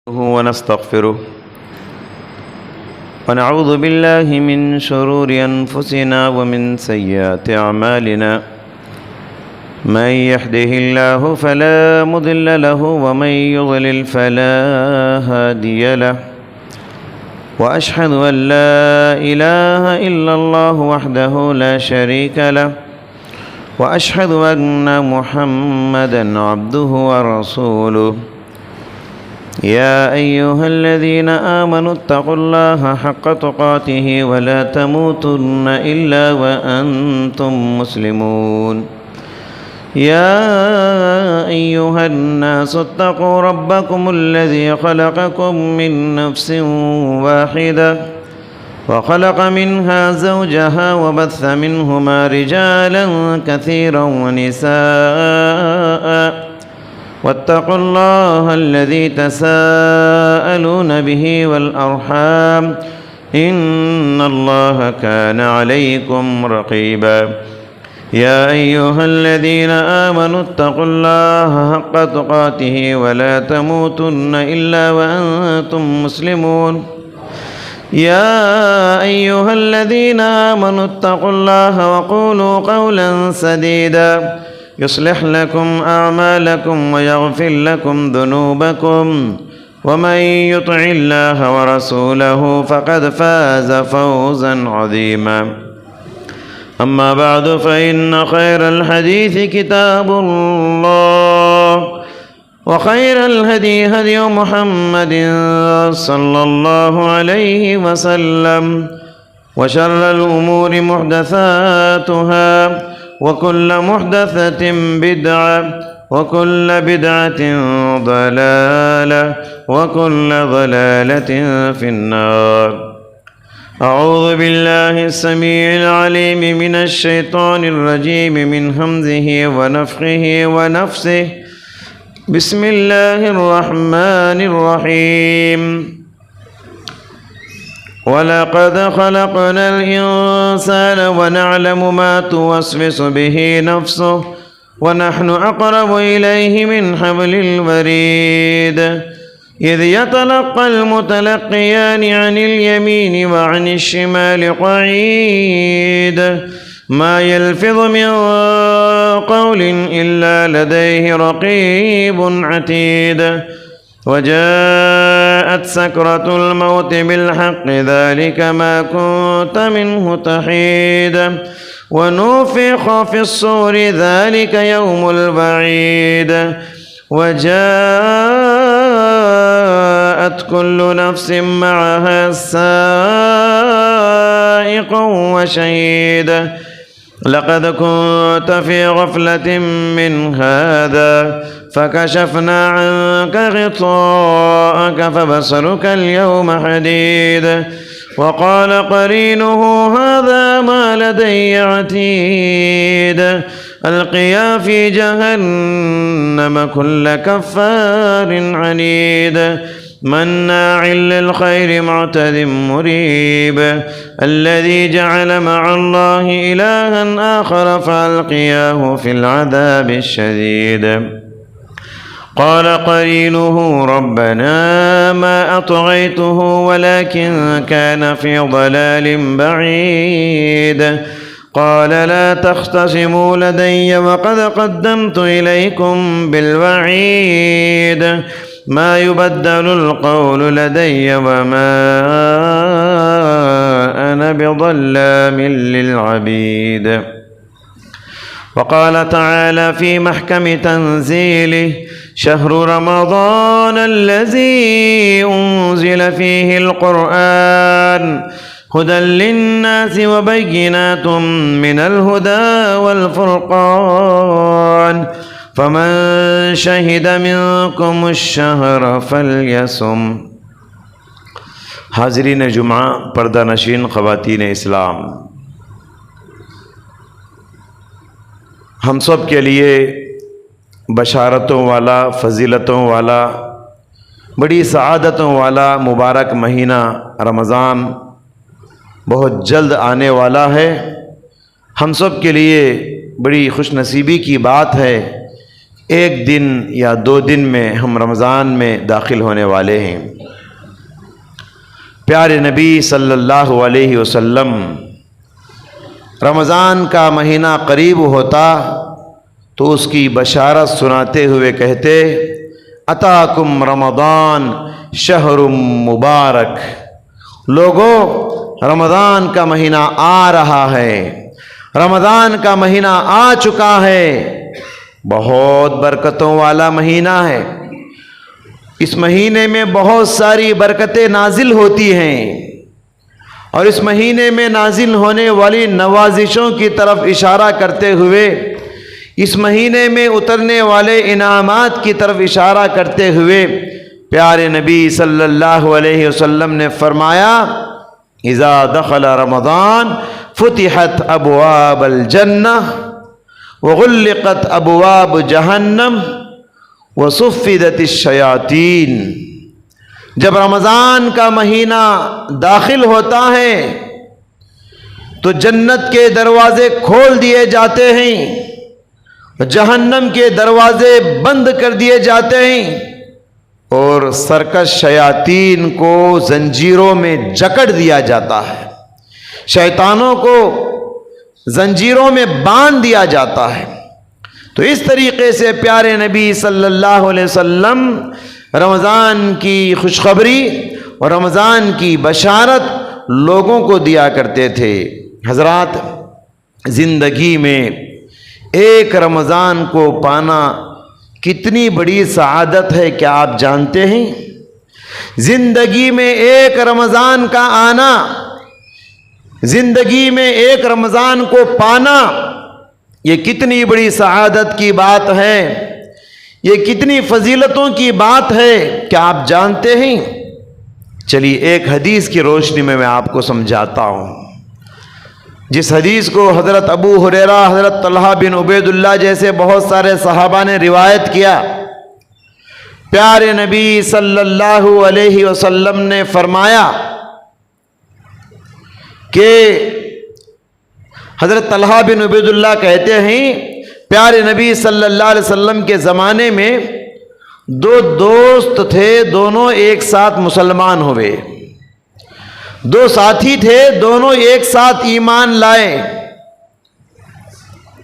ونستغفره ونعوذ بالله من شرور أنفسنا ومن سيئات أعمالنا من يهده الله فلا مضل له ومن يضلل فلا هادي له وأشهد أن لا إله إلا الله وحده لا شريك له وأشهد أن محمدًا عبده ورسوله يا أيها الذين آمنوا اتقوا الله حق تقاته ولا تموتن إلا وأنتم مسلمون يا أيها الناس اتقوا ربكم الذي خلقكم من نفس واحدة وخلق منها زوجها وبث منهما رجالا كثيرا ونساء واتقوا الله الذي تساءلون به والأرحام إن الله كان عليكم رقيبا يا أيها الذين آمنوا اتقوا الله حق تقاته ولا تموتن إلا وأنتم مسلمون يا أيها الذين آمنوا اتقوا الله وقولوا قولا سديدا يصلح لكم أعمالكم ويغفر لكم ذنوبكم ومن يطع الله ورسوله فقد فاز فوزا عظيما أما بعد فإن خير الحديث كتاب الله وخير الهدي هدي محمد صلى الله عليه وسلم وشر الأمور محدثاتها وكل محدثة بدعة وكل بدعة ضلالة وكل ضلالة في النار. أعوذ بالله السميع العليم من الشيطان الرجيم من همزه ونفخه ونفسه. بسم الله الرحمن الرحيم. وَلَقَدْ خَلَقْنَا الْإِنسَانَ وَنَعْلَمُ مَا تُوَسْوِسُ بِهِ نَفْسُهُ وَنَحْنُ أَقْرَبُ إِلَيْهِ مِنْ حَبْلِ الْوَرِيدِ إِذْ يَتَلَقَّى الْمُتَلَقِّيَانِ عَنِ الْيَمِينِ وَعَنِ الشِّمَالِ قَعِيدٌ مَا يَلْفِظُ مِنْ قَوْلٍ إِلَّا لَدَيْهِ رَقِيبٌ عَتِيدٌ وجاءت سكرة الموت بالحق ذلك ما كنت منه تحيد ونفخ في الصور ذلك يوم الوعيد وجاءت كل نفس معها سائق وشهيد لقد كنت في غفلة من هذا فكشفنا عنك غطاءك فبصرك اليوم حديد وقال قرينه هذا ما لدي عتيد ألقيا في جهنم كل كفار عنيد مناع للخير معتد مريب الذي جعل مع الله إلها آخر فألقياه في العذاب الشديد قال قرينه ربنا ما أطغيته ولكن كان في ضلال بعيد قال لا تختصموا لدي وقد قدمت إليكم بالوعيد ما يبدل القول لدي وما أنا بظلام للعبيد وقال تعالى في محكم تنزيله شهر رمضان الذي أنزل فيه القرآن هدى للناس وبينات من الهدى والفرقان فمن شهد منكم الشهر فليصم. حاضرین جمعہ، پردہ نشین خواتین اسلام، ہم سب کے لیے بشارتوں والا، فضیلتوں والا، بڑی سعادتوں والا مبارک مہینہ رمضان بہت جلد آنے والا ہے. ہم سب کے لیے بڑی خوش نصیبی کی بات ہے ایک دن یا 2 دن میں ہم رمضان میں داخل ہونے والے ہیں۔ پیارے نبی صلی اللہ علیہ وسلم رمضان کا مہینہ قریب ہوتا تو اس کی بشارت سناتے ہوئے کہتے، اتاکم رمضان شہر مبارک، لوگوں رمضان کا مہینہ آ رہا ہے، رمضان کا مہینہ آ چکا ہے، بہت برکتوں والا مہینہ ہے، اس مہینے میں بہت ساری برکتیں نازل ہوتی ہیں، اور اس مہینے میں نازل ہونے والی نوازشوں کی طرف اشارہ کرتے ہوئے، اس مہینے میں اترنے والے انعامات کی طرف اشارہ کرتے ہوئے پیارے نبی صلی اللہ علیہ وسلم نے فرمایا، اذا دخل رمضان فتحت ابواب الجنہ وغلقت ابواب جہنم وصفدت الشیاطین۔ جب رمضان کا مہینہ داخل ہوتا ہے تو جنت کے دروازے کھول دیے جاتے ہیں، جہنم کے دروازے بند کر دیے جاتے ہیں، اور سرکش شیاطین کو زنجیروں میں جکڑ دیا جاتا ہے، شیطانوں کو زنجیروں میں باندھ دیا جاتا ہے۔ تو اس طریقے سے پیارے نبی صلی اللہ علیہ وسلم رمضان کی خوشخبری اور رمضان کی بشارت لوگوں کو دیا کرتے تھے۔ حضرات، زندگی میں ایک رمضان کو پانا کتنی بڑی سعادت ہے، کیا آپ جانتے ہیں؟ زندگی میں ایک رمضان کا آنا، زندگی میں ایک رمضان کو پانا، یہ کتنی بڑی سعادت کی بات ہے، یہ کتنی فضیلتوں کی بات ہے، کیا آپ جانتے ہیں؟ چلیے ایک حدیث کی روشنی میں آپ کو سمجھاتا ہوں، جس حدیث کو حضرت ابو ہریرہ، حضرت طلحہ بن عبید اللہ جیسے بہت سارے صحابہ نے روایت کیا۔ پیارے نبی صلی اللہ علیہ وسلم نے فرمایا کہ حضرت طلحہ بن عبید اللہ کہتے ہیں، پیارے نبی صلی اللہ علیہ وسلم کے زمانے میں 2 دوست تھے، دونوں ایک ساتھ مسلمان ہوئے، 2 ساتھی تھے، دونوں ایک ساتھ ایمان لائے،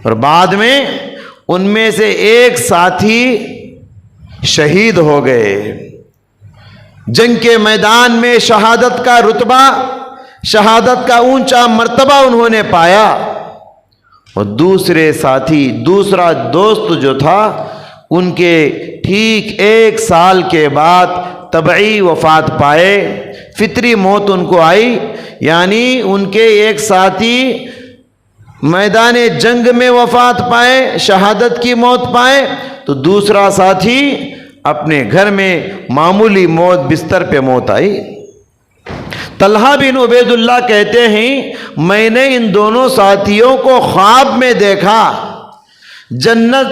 اور بعد میں ان میں سے ایک ساتھی شہید ہو گئے، جنگ کے میدان میں شہادت کا رتبہ، شہادت کا اونچا مرتبہ انہوں نے پایا، اور دوسرے ساتھی، دوسرا دوست جو تھا، ان کے ٹھیک 1 سال کے بعد طبعی وفات پائے، فطری موت ان کو آئی، یعنی ان کے ایک ساتھی میدان جنگ میں وفات پائے، شہادت کی موت پائے، تو دوسرا ساتھی اپنے گھر میں معمولی موت، بستر پہ موت آئی۔ طلحہ بن عبید اللہ کہتے ہیں، میں نے ان دونوں ساتھیوں کو خواب میں دیکھا، جنت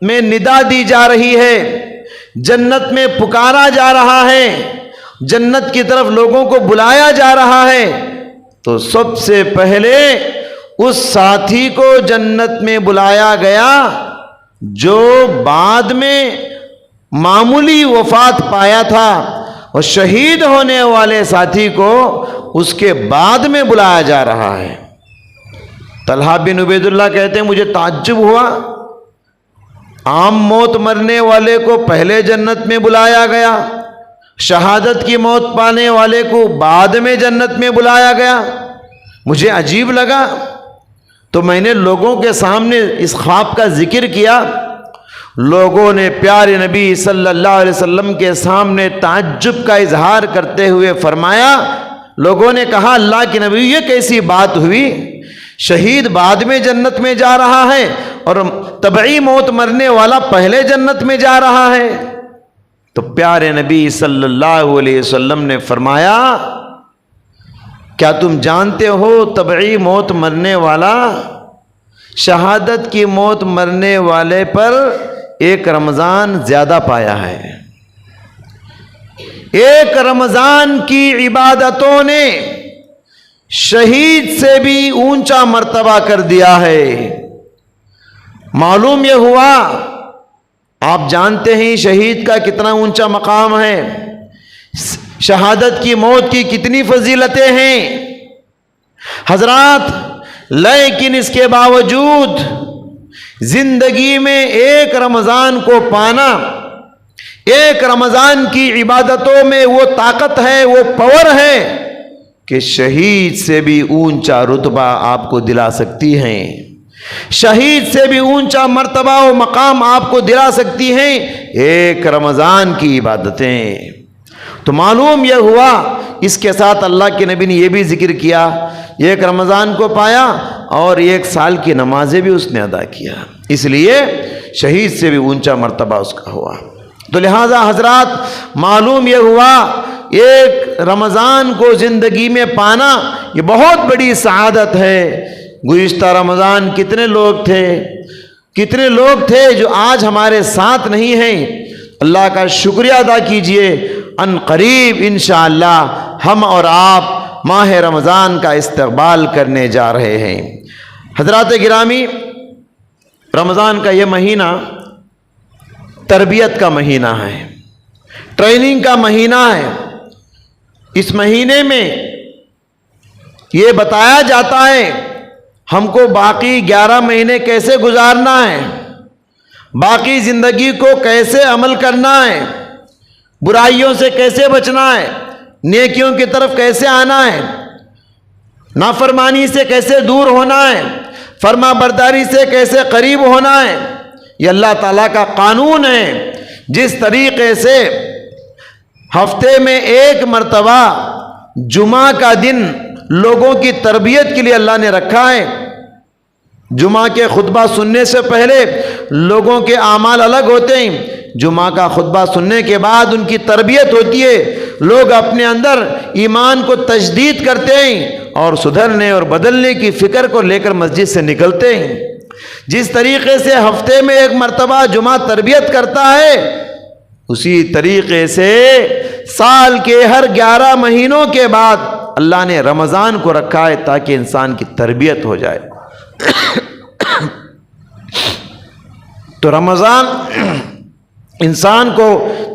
میں ندا دی جا رہی ہے، جنت میں پکارا جا رہا ہے، جنت کی طرف لوگوں کو بلایا جا رہا ہے، تو سب سے پہلے اس ساتھی کو جنت میں بلایا گیا جو بعد میں معمولی وفات پایا تھا، اور شہید ہونے والے ساتھی کو اس کے بعد میں بلایا جا رہا ہے۔ طلحہ بن عبید اللہ کہتے ہیں، مجھے تعجب ہوا، عام موت مرنے والے کو پہلے جنت میں بلایا گیا، شہادت کی موت پانے والے کو بعد میں جنت میں بلایا گیا، مجھے عجیب لگا، تو میں نے لوگوں کے سامنے اس خواب کا ذکر کیا، لوگوں نے پیارے نبی صلی اللہ علیہ وسلم کے سامنے تعجب کا اظہار کرتے ہوئے فرمایا، لوگوں نے کہا، اللہ کے نبی یہ کیسی بات ہوئی، شہید بعد میں جنت میں جا رہا ہے اور طبعی موت مرنے والا پہلے جنت میں جا رہا ہے؟ تو پیارے نبی صلی اللہ علیہ وسلم نے فرمایا، کیا تم جانتے ہو طبعی موت مرنے والا شہادت کی موت مرنے والے پر 1 رمضان زیادہ پایا ہے؟ 1 رمضان کی عبادتوں نے شہید سے بھی اونچا مرتبہ کر دیا ہے۔ معلوم یہ ہوا آپ جانتے ہیں شہید کا کتنا اونچا مقام ہے، شہادت کی موت کی کتنی فضیلتیں ہیں حضرات، لیکن اس کے باوجود زندگی میں ایک رمضان کو پانا، ایک رمضان کی عبادتوں میں وہ طاقت ہے، وہ پاور ہے کہ شہید سے بھی اونچا رتبہ آپ کو دلا سکتی ہیں، شہید سے بھی اونچا مرتبہ و مقام آپ کو دلا سکتی ہیں ایک رمضان کی عبادتیں۔ تو معلوم یہ ہوا، اس کے ساتھ اللہ کے نبی نے یہ بھی ذکر کیا، ایک رمضان کو پایا اور 1 سال کی نمازیں بھی اس نے ادا کیا، اس لیے شہید سے بھی اونچا مرتبہ اس کا ہوا۔ تو لہٰذا حضرات معلوم یہ ہوا ایک رمضان کو زندگی میں پانا یہ بہت بڑی سعادت ہے۔ گزشتہ رمضان کتنے لوگ تھے جو آج ہمارے ساتھ نہیں ہیں، اللہ کا شکریہ ادا کیجئے، ان قریب انشاءاللہ ہم اور آپ ماہ رمضان کا استقبال کرنے جا رہے ہیں۔ حضرات گرامی، رمضان کا یہ مہینہ تربیت کا مہینہ ہے، ٹریننگ کا مہینہ ہے۔ اس مہینے میں یہ بتایا جاتا ہے ہم کو باقی 11 مہینے کیسے گزارنا ہے، باقی زندگی کو کیسے عمل کرنا ہے، برائیوں سے کیسے بچنا ہے، نیکیوں کی طرف کیسے آنا ہے، نافرمانی سے کیسے دور ہونا ہے، فرما برداری سے کیسے قریب ہونا ہے۔ یہ اللہ تعالیٰ کا قانون ہے۔ جس طریقے سے ہفتے میں 1 مرتبہ جمعہ کا دن لوگوں کی تربیت کے لیے اللہ نے رکھا ہے، جمعہ کے خطبہ سننے سے پہلے لوگوں کے اعمال الگ ہوتے ہیں، جمعہ کا خطبہ سننے کے بعد ان کی تربیت ہوتی ہے، لوگ اپنے اندر ایمان کو تجدید کرتے ہیں اور سدھرنے اور بدلنے کی فکر کو لے کر مسجد سے نکلتے ہیں۔ جس طریقے سے ہفتے میں 1 مرتبہ جمعہ تربیت کرتا ہے، اسی طریقے سے سال کے ہر 11 مہینوں کے بعد اللہ نے رمضان کو رکھا ہے تاکہ انسان کی تربیت ہو جائے۔ تو رمضان انسان کو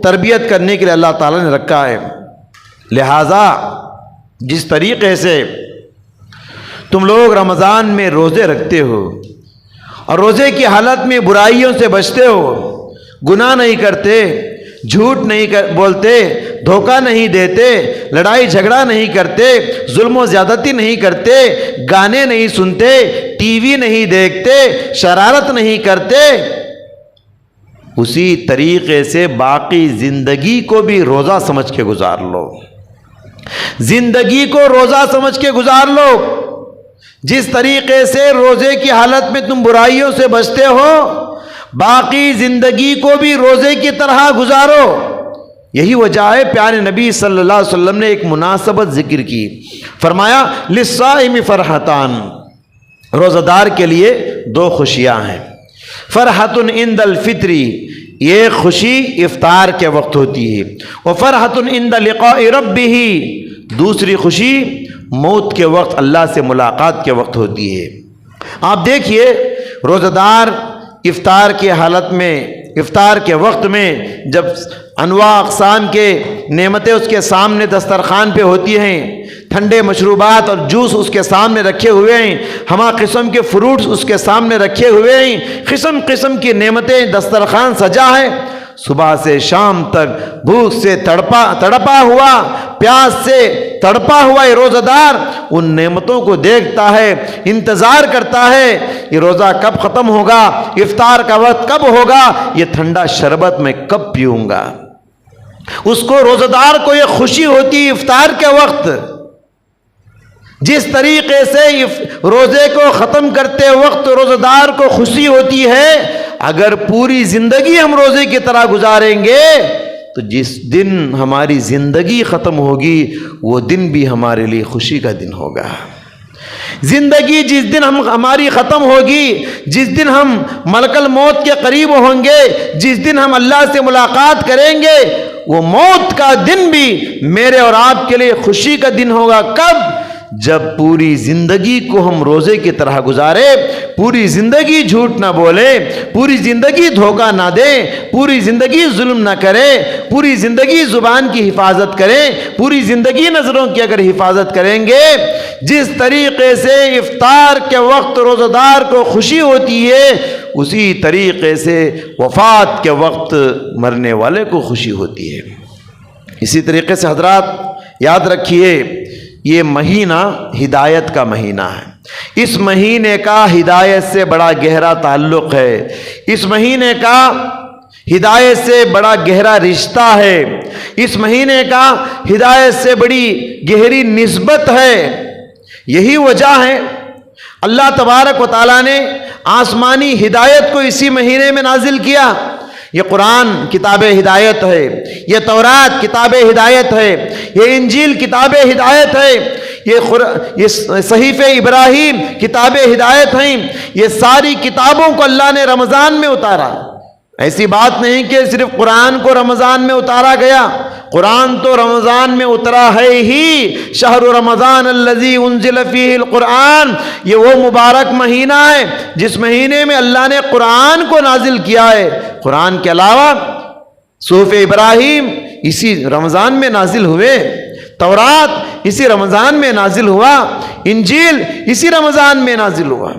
تربیت کرنے کے لیے اللہ تعالیٰ نے رکھا ہے۔ لہٰذا جس طریقے سے تم لوگ رمضان میں روزے رکھتے ہو اور روزے کی حالت میں برائیوں سے بچتے ہو، گناہ نہیں کرتے، جھوٹ نہیں بولتے، دھوکہ نہیں دیتے، لڑائی جھگڑا نہیں کرتے، ظلم و زیادتی نہیں کرتے، گانے نہیں سنتے، ٹی وی نہیں دیکھتے، شرارت نہیں کرتے، اسی طریقے سے باقی زندگی کو بھی روزہ سمجھ کے گزار لو، زندگی کو روزہ سمجھ کے گزار لو۔ جس طریقے سے روزے کی حالت میں تم برائیوں سے بچتے ہو، باقی زندگی کو بھی روزے کی طرح گزارو۔ یہی وجہ ہے پیارے نبی صلی اللہ علیہ وسلم نے ایک مناسبت ذکر کی، فرمایا للصائم فرحتان، روزہ دار کے لیے 2 خوشیاں ہیں۔ فرحت عند الفطر، یہ خوشی افطار کے وقت ہوتی ہے، وفرحت عند لقاء ربہ، دوسری خوشی موت کے وقت اللہ سے ملاقات کے وقت ہوتی ہے۔ آپ دیکھیے روزہ دار افطار کی حالت میں، افطار کے وقت میں جب انواع اقسام کے نعمتیں اس کے سامنے دسترخوان پہ ہوتی ہیں، ٹھنڈے مشروبات اور جوس اس کے سامنے رکھے ہوئے ہیں، ہما قسم کے فروٹس اس کے سامنے رکھے ہوئے ہیں، قسم قسم کی نعمتیں، دسترخوان سجا ہے، صبح سے شام تک بھوک سے تڑپا ہوا، پیاس سے تڑپا ہوا یہ روزہ دار ان نعمتوں کو دیکھتا ہے، انتظار کرتا ہے یہ روزہ کب ختم ہوگا، افطار کا وقت کب ہوگا، یہ ٹھنڈا شربت میں کب پیوں گا۔ اس کو روزہ دار کو یہ خوشی ہوتی ہے افطار کے وقت۔ جس طریقے سے روزے کو ختم کرتے وقت روزہ دار کو خوشی ہوتی ہے، اگر پوری زندگی ہم روزے کی طرح گزاریں گے تو جس دن ہماری زندگی ختم ہوگی وہ دن بھی ہمارے لیے خوشی کا دن ہوگا۔ زندگی جس دن ہماری ختم ہوگی، جس دن ہم ملک الموت کے قریب ہوں گے، جس دن ہم اللہ سے ملاقات کریں گے، وہ موت کا دن بھی میرے اور آپ کے لیے خوشی کا دن ہوگا۔ کب؟ جب پوری زندگی کو ہم روزے کی طرح گزارے، پوری زندگی جھوٹ نہ بولے، پوری زندگی دھوکہ نہ دے، پوری زندگی ظلم نہ کرے، پوری زندگی زبان کی حفاظت کریں، پوری زندگی نظروں کی اگر حفاظت کریں گے، جس طریقے سے افطار کے وقت روزہ دار کو خوشی ہوتی ہے، اسی طریقے سے وفات کے وقت مرنے والے کو خوشی ہوتی ہے۔ اسی طریقے سے حضرات یاد رکھیے، یہ مہینہ ہدایت کا مہینہ ہے۔ اس مہینے کا ہدایت سے بڑا گہرا تعلق ہے، اس مہینے کا ہدایت سے بڑا گہرا رشتہ ہے، اس مہینے کا ہدایت سے بڑی گہری نسبت ہے۔ یہی وجہ ہے اللہ تبارک و تعالیٰ نے آسمانی ہدایت کو اسی مہینے میں نازل کیا۔ یہ قرآن کتاب ہدایت ہے، یہ تورات کتاب ہدایت ہے، یہ انجیل کتاب ہدایت ہے، یہ صحیفہ ابراہیم کتاب ہدایت ہیں۔ یہ ساری کتابوں کو اللہ نے رمضان میں اتارا۔ ایسی بات نہیں کہ صرف قرآن کو رمضان میں اتارا گیا، قرآن تو رمضان میں اترا ہے ہی۔ شہر رمضان الذی انزل فیہ القرآن، یہ وہ مبارک مہینہ ہے جس مہینے میں اللہ نے قرآن کو نازل کیا ہے۔ قرآن کے علاوہ صحف ابراہیم اسی رمضان میں نازل ہوئے، تورات اسی رمضان میں نازل ہوا، انجیل اسی رمضان میں نازل ہوا۔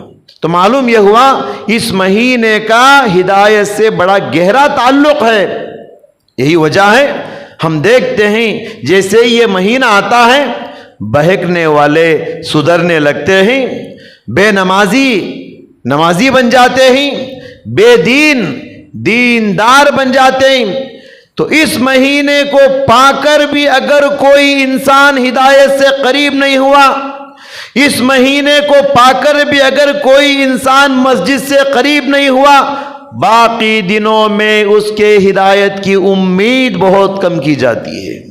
تو معلوم یہ ہوا اس مہینے کا ہدایت سے بڑا گہرا تعلق ہے۔ یہی وجہ ہے ہم دیکھتے ہیں جیسے یہ مہینہ آتا ہے بہکنے والے سدھرنے لگتے ہیں، بے نمازی بن جاتے ہیں، بے دین دیندار بن جاتے ہیں۔ تو اس مہینے کو پا کر بھی اگر کوئی انسان ہدایت سے قریب نہیں ہوا، اس مہینے کو پا کر بھی اگر کوئی انسان مسجد سے قریب نہیں ہوا، باقی دنوں میں اس کے ہدایت کی امید بہت کم کی جاتی ہے۔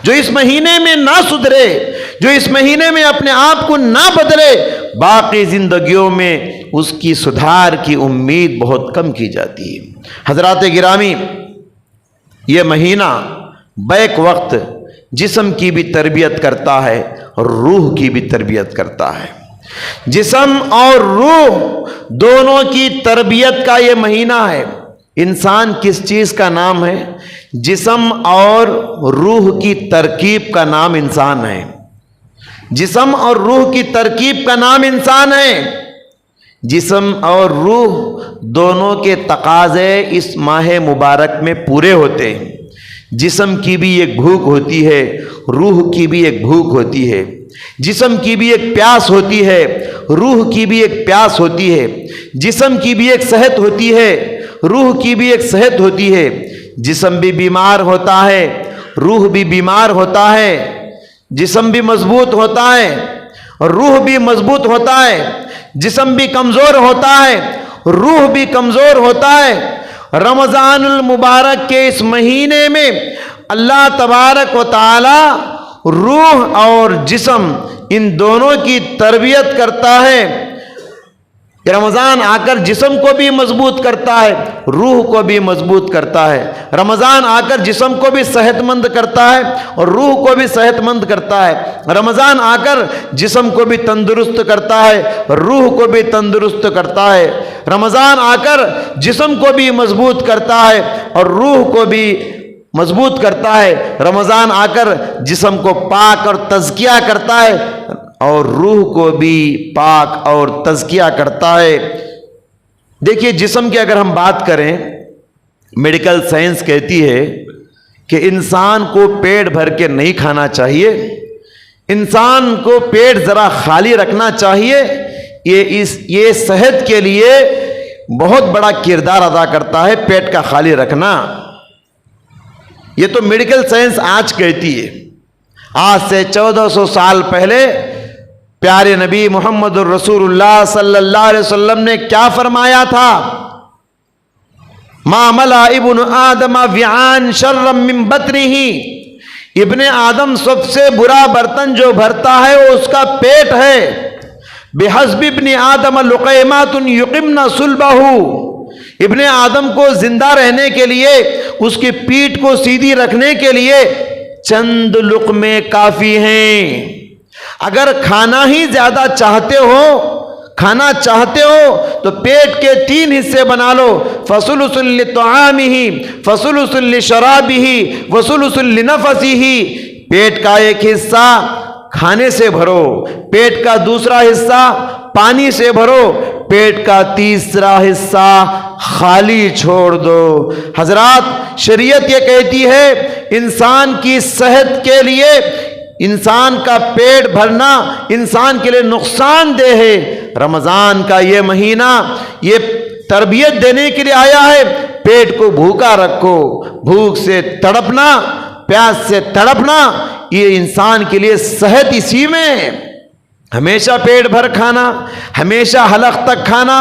جو اس مہینے میں نہ سدھرے، جو اس مہینے میں اپنے آپ کو نہ بدلے، باقی زندگیوں میں اس کی سدھار کی امید بہت کم کی جاتی ہے۔ حضرات گرامی، یہ مہینہ بیک وقت جسم کی بھی تربیت کرتا ہے اور روح کی بھی تربیت کرتا ہے۔ جسم اور روح دونوں کی تربیت کا یہ مہینہ ہے۔ انسان کس چیز کا نام ہے؟ جسم اور روح کی ترکیب کا نام انسان ہے۔ جسم اور روح کی ترکیب کا نام انسان ہے۔ جسم اور روح دونوں کے تقاضے اس ماہ مبارک میں پورے ہوتے ہیں۔ جسم کی بھی ایک بھوک ہوتی ہے، روح کی بھی ایک بھوک ہوتی ہے۔ جسم کی بھی ایک پیاس ہوتی ہے، روح کی بھی ایک پیاس ہوتی ہے۔ جسم کی بھی ایک صحت ہوتی ہے، روح کی بھی ایک صحت ہوتی ہے۔ جسم بھی بیمار ہوتا ہے، روح بھی بیمار ہوتا ہے۔ جسم بھی مضبوط ہوتا ہے، روح بھی مضبوط ہوتا ہے۔ جسم بھی کمزور ہوتا ہے، روح بھی کمزور ہوتا ہے۔ رمضان المبارک کے اس مہینے میں اللہ تبارک و تعالی روح اور جسم ان دونوں کی تربیت کرتا ہے۔ رمضان آ کر جسم کو بھی مضبوط کرتا ہے، روح کو بھی مضبوط کرتا ہے۔ رمضان آ کر جسم کو بھی صحت مند کرتا ہے اور روح کو بھی صحت مند کرتا ہے۔ رمضان آ کر جسم کو بھی تندرست کرتا ہے، روح کو بھی تندرست کرتا ہے۔ رمضان آ کر جسم کو بھی مضبوط کرتا ہے اور روح کو بھی مضبوط کرتا ہے۔ رمضان آ کر جسم کو پاک اور تزکیہ کرتا ہے اور روح کو بھی پاک اور تزکیہ کرتا ہے۔ دیکھیے، جسم کی اگر ہم بات کریں، میڈیکل سائنس کہتی ہے کہ انسان کو پیٹ بھر کے نہیں کھانا چاہیے، انسان کو پیٹ ذرا خالی رکھنا چاہیے۔ یہ صحت کے لیے بہت بڑا کردار ادا کرتا ہے، پیٹ کا خالی رکھنا۔ یہ تو میڈیکل سائنس آج کہتی ہے۔ آج سے 1400 سال پہلے پیارے نبی محمد الرسول اللہ صلی اللہ علیہ وسلم نے کیا فرمایا تھا؟ ما ملا ابن آدم وعاء شرا من بطنہ، ابن آدم سب سے برا برتن جو بھرتا ہے وہ اس کا پیٹ ہے۔ بحسب ابن آدم لقیمات یقمن صلبہ، ابن آدم کو زندہ رہنے کے لیے، اس کی پیٹھ کو سیدھی رکھنے کے لیے چند لقمے کافی ہیں۔ اگر کھانا ہی زیادہ چاہتے ہو تو پیٹ کے 3 حصے بنا لو، فثلث لطعامہ فثلث لشرابہ وثلث لنفسہ۔ پیٹ کا ایک حصہ کھانے سے بھرو، پیٹ کا دوسرا حصہ پانی سے بھرو، پیٹ کا تیسرا حصہ خالی چھوڑ دو۔ حضرات، شریعت یہ کہتی ہے انسان کی صحت کے لیے، انسان کا پیٹ بھرنا انسان کے لیے نقصان دہ ہے۔ رمضان کا یہ مہینہ یہ تربیت دینے کے لیے آیا ہے، پیٹ کو بھوکا رکھو۔ بھوک سے تڑپنا، پیاس سے تڑپنا، یہ انسان کے لیے صحت اسی میں ہے۔ ہمیشہ پیٹ بھر کھانا، ہمیشہ حلق تک کھانا،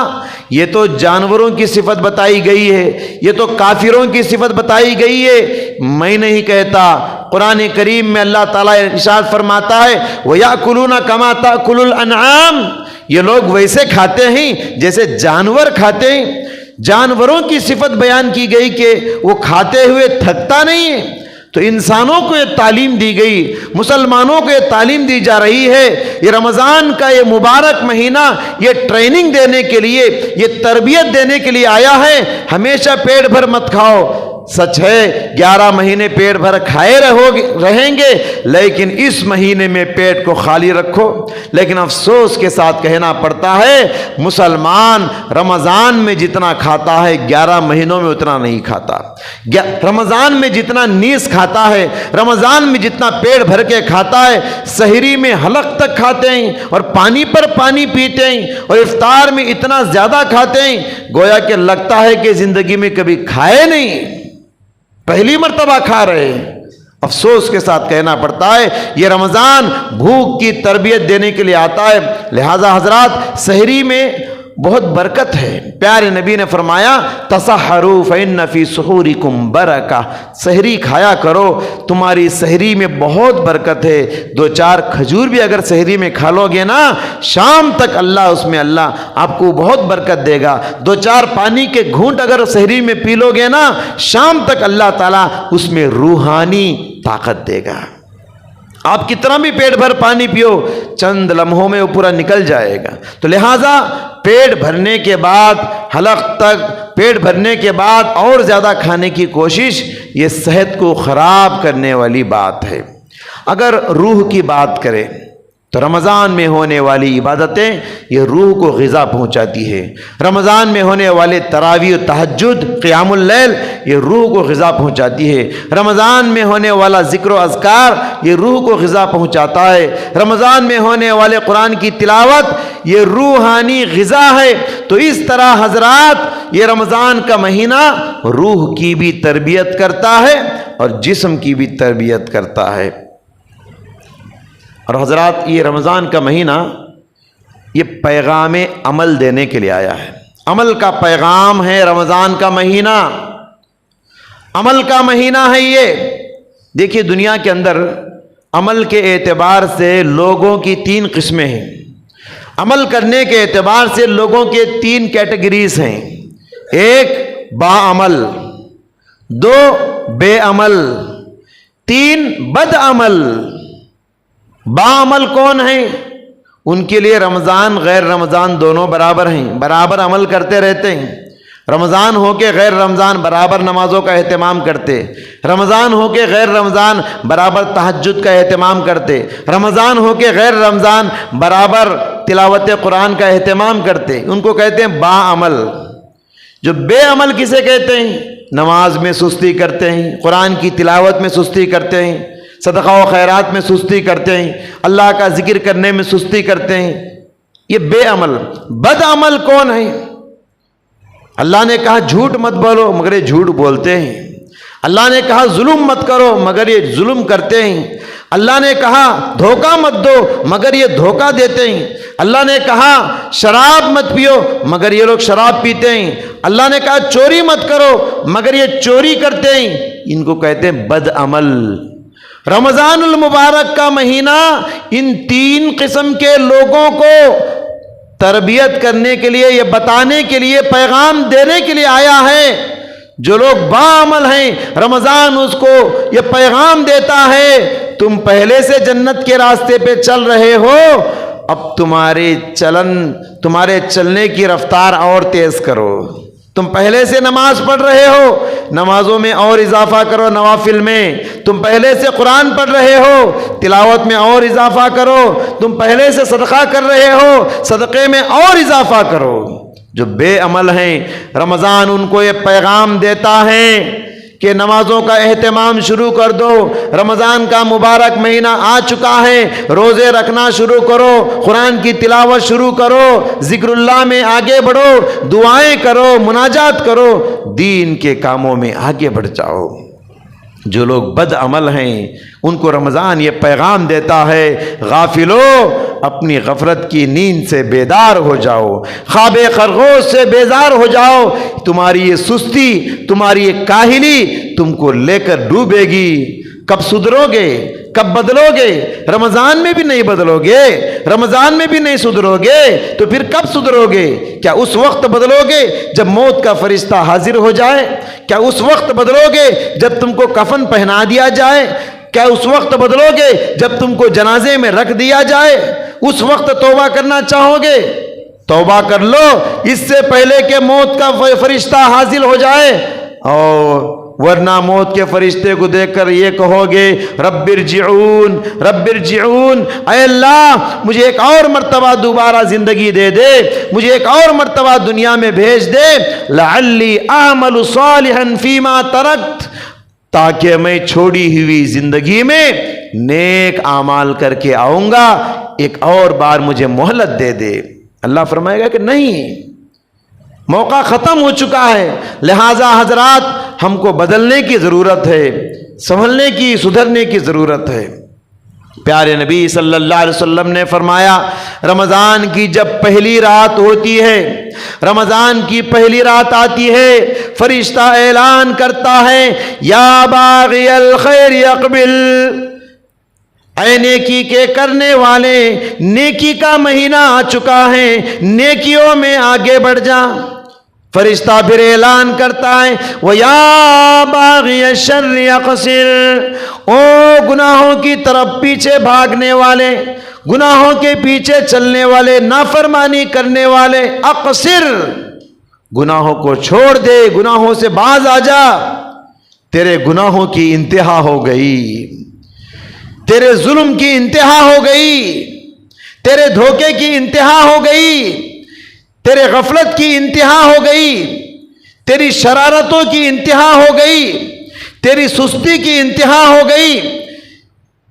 یہ تو جانوروں کی صفت بتائی گئی ہے، یہ تو کافروں کی صفت بتائی گئی ہے، میں نہیں کہتا۔ قرآن کریم میں اللہ تعالیٰ ارشاد فرماتا ہے وَيَأْكُلُونَ كَمَا تَأْكُلُ الْأَنْعَامُ، یہ لوگ ویسے کھاتے ہیں جیسے جانور کھاتے ہیں۔ جانوروں کی صفت بیان کی گئی کہ وہ کھاتے ہوئے تھکتا نہیں ہے۔ تو انسانوں کو یہ تعلیم دی گئی، مسلمانوں کو یہ تعلیم دی جا رہی ہے۔ یہ رمضان کا یہ مبارک مہینہ یہ ٹریننگ دینے کے لیے، یہ تربیت دینے کے لیے آیا ہے۔ ہمیشہ پیٹ بھر مت کھاؤ، سچ ہے 11 مہینے پیٹ بھر کھائے رہیں گے، لیکن اس مہینے میں پیٹ کو خالی رکھو۔ لیکن افسوس کے ساتھ کہنا پڑتا ہے مسلمان رمضان میں جتنا کھاتا ہے 11 مہینوں میں اتنا نہیں کھاتا۔ رمضان میں جتنا نیز کھاتا ہے، رمضان میں جتنا پیٹ بھر کے کھاتا ہے، سحری میں حلق تک کھاتے ہیں اور پانی پر پانی پیتے ہیں، اور افطار میں اتنا زیادہ کھاتے ہیں گویا کہ لگتا ہے کہ زندگی میں کبھی کھائے نہیں، پہلی مرتبہ کھا رہے ہیں۔ افسوس کے ساتھ کہنا پڑتا ہے یہ رمضان بھوک کی تربیت دینے کے لیے آتا ہے۔ لہذا حضرات، سحری میں بہت برکت ہے۔ پیارے نبی نے فرمایا تسحروا فإن فی سحورکم برکہ، سحری کھایا کرو، تمہاری سحری میں بہت برکت ہے۔ 2-4 کھجور بھی اگر سحری میں کھا لو گے نا، شام تک اللہ آپ کو بہت برکت دے گا۔ 2-4 پانی کے گھونٹ اگر سحری میں پی لو گے نا، شام تک اللہ تعالیٰ اس میں روحانی طاقت دے گا۔ آپ کتنا بھی پیٹ بھر پانی پیو، چند لمحوں میں وہ پورا نکل جائے گا۔ تو لہٰذا پیٹ بھرنے کے بعد، حلق تک پیٹ بھرنے کے بعد اور زیادہ کھانے کی کوشش، یہ صحت کو خراب کرنے والی بات ہے۔ اگر روح کی بات کریں تو رمضان میں ہونے والی عبادتیں یہ روح کو غذا پہنچاتی ہے۔ رمضان میں ہونے والے تراویح و تہجد، قیام اللیل، یہ روح کو غذا پہنچاتی ہے۔ رمضان میں ہونے والا ذکر و اذکار یہ روح کو غذا پہنچاتا ہے۔ رمضان میں ہونے والے قرآن کی تلاوت یہ روحانی غذا ہے۔ تو اس طرح حضرات یہ رمضان کا مہینہ روح کی بھی تربیت کرتا ہے اور جسم کی بھی تربیت کرتا ہے۔ اور حضرات، یہ رمضان کا مہینہ یہ پیغام عمل دینے کے لیے آیا ہے۔ عمل کا پیغام ہے رمضان کا مہینہ، عمل کا مہینہ ہے یہ۔ دیکھیے دنیا کے اندر عمل کے اعتبار سے لوگوں کی 3 قسمیں ہیں۔ عمل کرنے کے اعتبار سے لوگوں کے 3 کیٹیگریز ہیں۔ 1 باعمل، 2 بے عمل، 3 بد عمل۔ باعمل کون ہیں؟ ان کے لیے رمضان غیر رمضان دونوں برابر ہیں، برابر عمل کرتے رہتے ہیں۔ رمضان ہو کے غیر رمضان برابر نمازوں کا اہتمام کرتے، رمضان ہو کے غیر رمضان برابر تہجد کا اہتمام کرتے، رمضان ہو کے غیر رمضان برابر تلاوت قرآن کا اہتمام کرتے۔ ان کو کہتے ہیں باعمل۔ جو بے عمل کسے کہتے ہیں؟ نماز میں سستی کرتے ہیں، قرآن کی تلاوت میں سستی کرتے ہیں، صدقہ و خیرات میں سستی کرتے ہیں، اللہ کا ذکر کرنے میں سستی کرتے ہیں، یہ بے عمل۔ بد عمل کون ہے؟ اللہ نے کہا جھوٹ مت بولو مگر یہ جھوٹ بولتے ہیں، اللہ نے کہا ظلم مت کرو مگر یہ ظلم کرتے ہیں، اللہ نے کہا دھوکہ مت دو مگر یہ دھوکہ دیتے ہیں، اللہ نے کہا شراب مت پیو مگر یہ لوگ شراب پیتے ہیں، اللہ نے کہا چوری مت کرو مگر یہ چوری کرتے ہیں۔ ان کو کہتے ہیں بد عمل۔ رمضان المبارک کا مہینہ ان 3 قسم کے لوگوں کو تربیت کرنے کے لیے، یہ بتانے کے لیے، پیغام دینے کے لیے آیا ہے۔ جو لوگ باعمل ہیں رمضان اس کو یہ پیغام دیتا ہے تم پہلے سے جنت کے راستے پہ چل رہے ہو، اب تمہارے چلنے کی رفتار اور تیز کرو۔ تم پہلے سے نماز پڑھ رہے ہو، نمازوں میں اور اضافہ کرو، نوافل میں۔ تم پہلے سے قرآن پڑھ رہے ہو، تلاوت میں اور اضافہ کرو۔ تم پہلے سے صدقہ کر رہے ہو، صدقے میں اور اضافہ کرو۔ جو بے عمل ہیں، رمضان ان کو یہ پیغام دیتا ہے کہ نمازوں کا اہتمام شروع کر دو، رمضان کا مبارک مہینہ آ چکا ہے، روزے رکھنا شروع کرو، قرآن کی تلاوت شروع کرو، ذکر اللہ میں آگے بڑھو، دعائیں کرو، مناجات کرو، دین کے کاموں میں آگے بڑھ جاؤ۔ جو لوگ بد عمل ہیں ان کو رمضان یہ پیغام دیتا ہے، غافلو اپنی غفلت کی نیند سے بیدار ہو جاؤ، خواب خرگوش سے بیزار ہو جاؤ۔ تمہاری یہ سستی، تمہاری یہ کاہلی تم کو لے کر ڈوبے گی۔ کب سدھرو گے؟ کب بدلو گے؟ رمضان میں بھی نہیں بدلو گے، رمضان میں بھی نہیں سدھرو گے تو پھر کب سدھرو گے؟ کیا اس وقت بدلو گے جب موت کا فرشتہ حاضر ہو جائے؟ کیا اس وقت بدلو گے جب تم کو کفن پہنا دیا جائے؟ کیا اس وقت بدلو گے جب تم کو جنازے میں رکھ دیا جائے؟ اس وقت توبہ کرنا چاہو گے؟ توبہ کر لو اس سے پہلے کہ موت کا فرشتہ حاضر ہو جائے، اور ورنہ موت کے فرشتے کو دیکھ کر یہ کہو گے رب ارجعون، رب ارجعون، اے اللہ مجھے ایک اور مرتبہ دوبارہ زندگی دے دے، مجھے ایک اور مرتبہ دنیا میں بھیج دے، لعلی اعمل صالحا فیما ترکت، تاکہ میں چھوڑی ہوئی زندگی میں نیک اعمال کر کے آؤں گا، ایک اور بار مجھے مہلت دے دے۔ اللہ فرمائے گا کہ نہیں، موقع ختم ہو چکا ہے، لہٰذا حضرات ہم کو بدلنے کی ضرورت ہے، سنبھلنے کی، سدھرنے کی ضرورت ہے۔ پیارے نبی صلی اللہ علیہ وسلم نے فرمایا، رمضان کی جب پہلی رات ہوتی ہے، رمضان کی پہلی رات آتی ہے، فرشتہ اعلان کرتا ہے یا باغی الخیر اقبل، اے نیکی کے کرنے والے، نیکی کا مہینہ آ چکا ہے، نیکیوں میں آگے بڑھ جا۔ فرشتہ پھر اعلان کرتا ہے وَيَا بَاغِيَ الشَّرِّ اقْصِرْ، او گناہوں کی طرف پیچھے بھاگنے والے، گناہوں کے پیچھے چلنے والے، نافرمانی کرنے والے، اقصر، گناہوں کو چھوڑ دے، گناہوں سے باز آ جا، تیرے گناہوں کی انتہا ہو گئی، تیرے ظلم کی انتہا ہو گئی، تیرے دھوکے کی انتہا ہو گئی، تیرے غفلت کی انتہا ہو گئی، تیری شرارتوں کی انتہا ہو گئی، تیری سستی کی انتہا ہو گئی،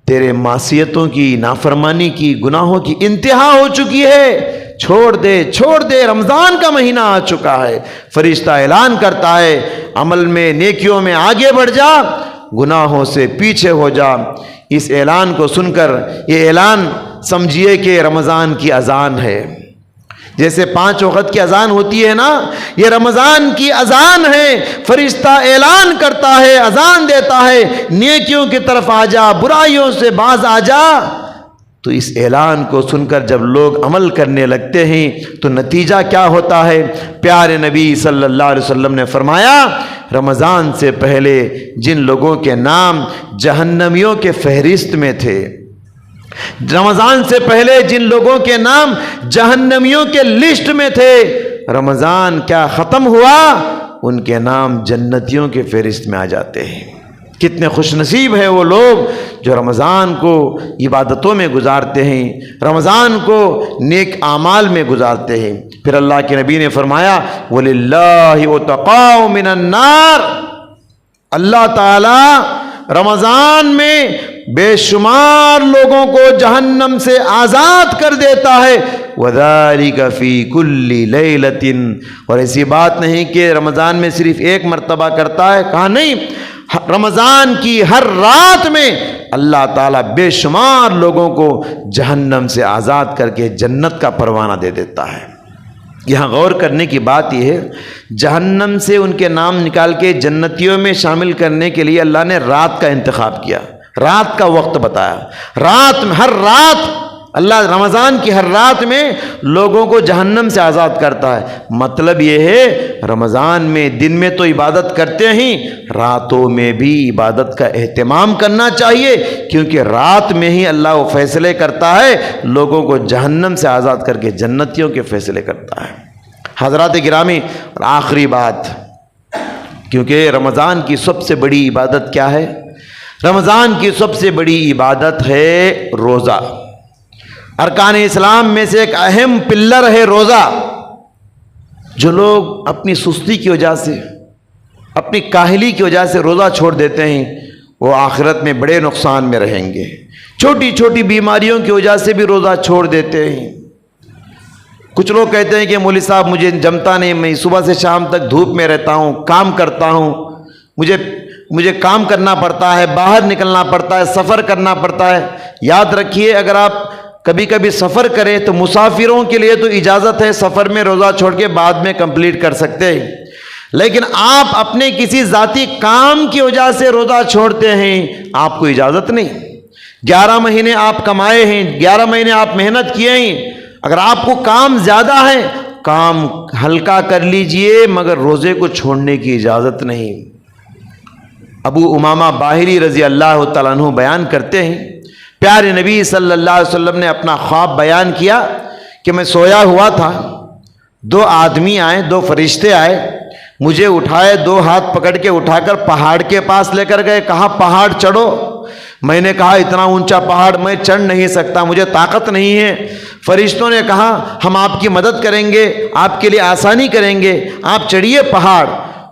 تیرے معصیتوں کی، نافرمانی کی، گناہوں کی انتہا ہو چکی ہے، چھوڑ دے، چھوڑ دے، رمضان کا مہینہ آ چکا ہے۔ فرشتہ اعلان کرتا ہے عمل میں، نیکیوں میں آگے بڑھ جا، گناہوں سے پیچھے ہو جا۔ اس اعلان کو سن کر یہ اعلان سمجھیے کہ رمضان کی اذان ہے، جیسے 5 وقت کی اذان ہوتی ہے نا، یہ رمضان کی اذان ہے۔ فرشتہ اعلان کرتا ہے، اذان دیتا ہے، نیکیوں کی طرف آ جا، برائیوں سے باز آ جا۔ تو اس اعلان کو سن کر جب لوگ عمل کرنے لگتے ہیں تو نتیجہ کیا ہوتا ہے؟ پیارے نبی صلی اللہ علیہ وسلم نے فرمایا، رمضان سے پہلے جن لوگوں کے نام جہنمیوں کے فہرست میں تھے، رمضان سے پہلے جن لوگوں کے نام جہنمیوں کے لسٹ میں تھے، رمضان کیا ختم ہوا، ان کے نام جنتیوں کے فہرست میں آ جاتے ہیں۔ کتنے خوش نصیب ہیں وہ لوگ جو رمضان کو عبادتوں میں گزارتے ہیں، رمضان کو نیک اعمال میں گزارتے ہیں۔ پھر اللہ کے نبی نے فرمایا وَلِلَّهِ عُتَقَاءُ مِنَ النَّارِ، اللہ تعالی رمضان میں بے شمار لوگوں کو جہنم سے آزاد کر دیتا ہے، وَذَلِكَ فِي كُلِّ لَيْلَةٍ، اور ایسی بات نہیں کہ رمضان میں صرف ایک مرتبہ کرتا ہے، کہا نہیں، رمضان کی ہر رات میں اللہ تعالیٰ بے شمار لوگوں کو جہنم سے آزاد کر کے جنت کا پروانہ دے دیتا ہے۔ یہاں غور کرنے کی بات یہ ہے، جہنم سے ان کے نام نکال کے جنتیوں میں شامل کرنے کے لیے اللہ نے رات کا انتخاب کیا، رات کا وقت بتایا، رات میں، ہر رات اللہ رمضان کی ہر رات میں لوگوں کو جہنم سے آزاد کرتا ہے۔ مطلب یہ ہے رمضان میں دن میں تو عبادت کرتے ہیں، راتوں میں بھی عبادت کا اہتمام کرنا چاہیے، کیونکہ رات میں ہی اللہ وہ فیصلے کرتا ہے، لوگوں کو جہنم سے آزاد کر کے جنتیوں کے فیصلے کرتا ہے۔ حضرات گرامی، اور آخری بات، کیونکہ رمضان کی سب سے بڑی عبادت کیا ہے؟ رمضان کی سب سے بڑی عبادت ہے روزہ۔ ارکان اسلام میں سے ایک اہم پلر ہے روزہ۔ جو لوگ اپنی سستی کی وجہ سے، اپنی کاہلی کی وجہ سے روزہ چھوڑ دیتے ہیں، وہ آخرت میں بڑے نقصان میں رہیں گے۔ چھوٹی چھوٹی بیماریوں کی وجہ سے بھی روزہ چھوڑ دیتے ہیں۔ کچھ لوگ کہتے ہیں کہ مولوی صاحب مجھے جمتا نہیں، میں صبح سے شام تک دھوپ میں رہتا ہوں، کام کرتا ہوں، مجھے کام کرنا پڑتا ہے، باہر نکلنا پڑتا ہے، سفر کرنا پڑتا ہے۔ یاد رکھیے، اگر آپ کبھی کبھی سفر کریں تو مسافروں کے لیے تو اجازت ہے، سفر میں روزہ چھوڑ کے بعد میں کمپلیٹ کر سکتے ہیں، لیکن آپ اپنے کسی ذاتی کام کی وجہ سے روزہ چھوڑتے ہیں، آپ کو اجازت نہیں۔ 11 مہینے آپ کمائے ہیں، 11 مہینے آپ محنت کیے ہیں، اگر آپ کو کام زیادہ ہے، کام ہلکا کر لیجئے، مگر روزے کو چھوڑنے کی اجازت نہیں۔ ابو امامہ باہلی رضی اللہ تعالیٰ عنہ بیان کرتے ہیں، پیارے نبی صلی اللہ علیہ وسلم نے اپنا خواب بیان کیا کہ میں سویا ہوا تھا، 2 آدمی آئے، 2 فرشتے آئے، مجھے اٹھائے، 2 ہاتھ پکڑ کے اٹھا کر پہاڑ کے پاس لے کر گئے، کہا پہاڑ چڑھو۔ میں نے کہا اتنا اونچا پہاڑ میں چڑھ نہیں سکتا، مجھے طاقت نہیں ہے۔ فرشتوں نے کہا ہم آپ کی مدد کریں گے، آپ کے لیے آسانی کریں گے، آپ چڑھیے پہاڑ۔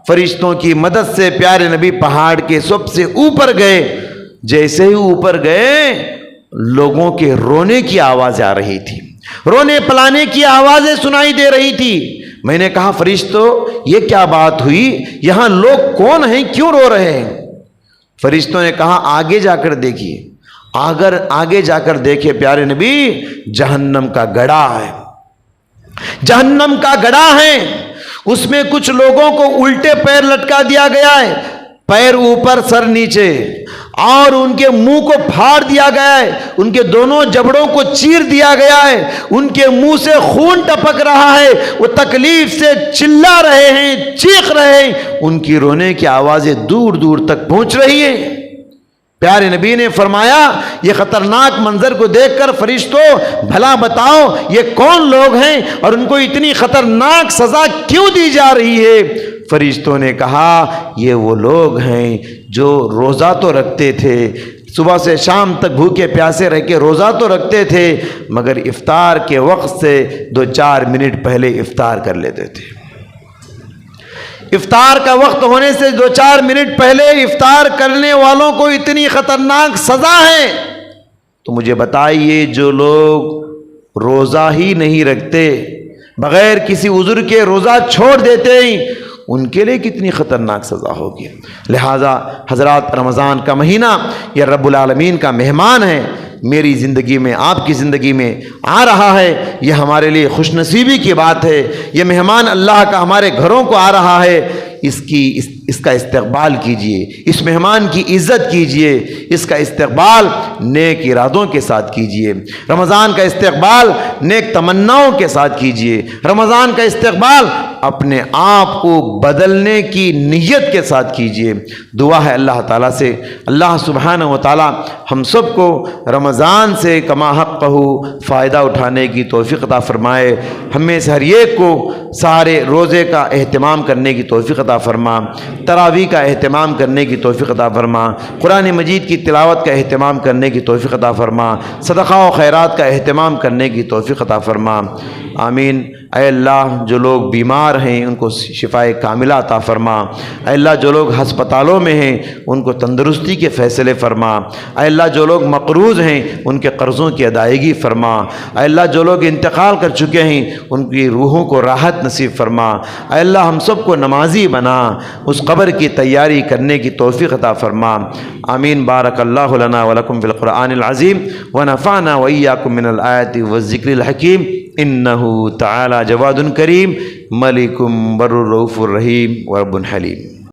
فرشتوں کی مدد سے پیارے نبی پہاڑ کے سب سے اوپر گئے۔ جیسے ہی اوپر گئے، لوگوں کے رونے کی آوازیں آ رہی تھی، رونے پلانے کی آوازیں سنائی دے رہی تھی۔ میں نے کہا فرشتوں یہ کیا بات ہوئی، یہاں لوگ کون ہیں، کیوں رو رہے ہیں؟ فرشتوں نے کہا آگے جا کر دیکھیے۔ اگر آگے جا کر دیکھے پیارے نبی، جہنم کا گڑھا ہے، جہنم کا گڑھا ہے، اس میں کچھ لوگوں کو الٹے پیر لٹکا دیا گیا ہے، پیر اوپر سر نیچے، اور ان کے منہ کو پھاڑ دیا گیا ہے، ان کے دونوں جبڑوں کو چیر دیا گیا ہے، ان کے منہ سے خون ٹپک رہا ہے، وہ تکلیف سے چلا رہے ہیں، چیخ رہے ہیں، ان کی رونے کی آوازیں دور دور تک پہنچ رہی ہیں۔ پیارے نبی نے فرمایا یہ خطرناک منظر کو دیکھ کر فرشتوں بھلا بتاؤ یہ کون لوگ ہیں اور ان کو اتنی خطرناک سزا کیوں دی جا رہی ہے؟ فرشتوں نے کہا یہ وہ لوگ ہیں جو روزہ تو رکھتے تھے، صبح سے شام تک بھوکے پیاسے رہ کے روزہ تو رکھتے تھے، مگر افطار کے وقت سے 2-4 منٹ پہلے افطار کر لیتے تھے۔ افطار کا وقت ہونے سے 2-4 منٹ پہلے افطار کرنے والوں کو اتنی خطرناک سزا ہے۔ تو مجھے بتائیے جو لوگ روزہ ہی نہیں رکھتے، بغیر کسی عذر کے روزہ چھوڑ دیتے ہیں، ان کے لیے کتنی خطرناک سزا ہوگی۔ لہٰذا حضرات، رمضان کا مہینہ یہ رب العالمین کا مہمان ہے، میری زندگی میں، آپ کی زندگی میں آ رہا ہے، یہ ہمارے لیے خوش نصیبی کی بات ہے۔ یہ مہمان اللہ کا ہمارے گھروں کو آ رہا ہے، اس کا استقبال کیجئے، اس مہمان کی عزت کیجئے، اس کا استقبال نیک ارادوں کے ساتھ کیجئے، رمضان کا استقبال نیک تمناؤں کے ساتھ کیجئے، رمضان کا استقبال اپنے آپ کو بدلنے کی نیت کے ساتھ کیجئے۔ دعا ہے اللہ تعالیٰ سے، اللہ سبحانہ و تعالیٰ ہم سب کو رمضان سے کما حقہ فائدہ اٹھانے کی توفیق عطا فرمائے، ہم میں سے ہر ایک کو سارے روزے کا اہتمام کرنے کی توفیق عطا فرما، تراویح کا اہتمام کرنے کی توفیق عطا فرما، قرآن مجید کی تلاوت کا اہتمام کرنے کی توفیق عطا فرما، صدقہ و خیرات کا اہتمام کرنے کی توفیق عطا فرما، آمین۔ اے اللہ جو لوگ بیمار ہیں ان کو شفائے کاملہ عطا فرما، اے اللہ جو لوگ ہسپتالوں میں ہیں ان کو تندرستی کے فیصلے فرما، اے اللہ جو لوگ مقروض ہیں ان کے قرضوں کی ادائیگی فرما، اے اللہ جو لوگ انتقال کر چکے ہیں ان کی روحوں کو راحت نصیب فرما، اے اللہ ہم سب کو نمازی بنا، اس قبر کی تیاری کرنے کی توفیق عطا فرما، آمین۔ بارک اللہ لنا ولکم فی القرآن العظیم ونفعنا وإیاکم من الآیات والذکر الحکیم، انہ تعالی جواد کریم ملک بر رؤوف الرحیم ورب حلیم۔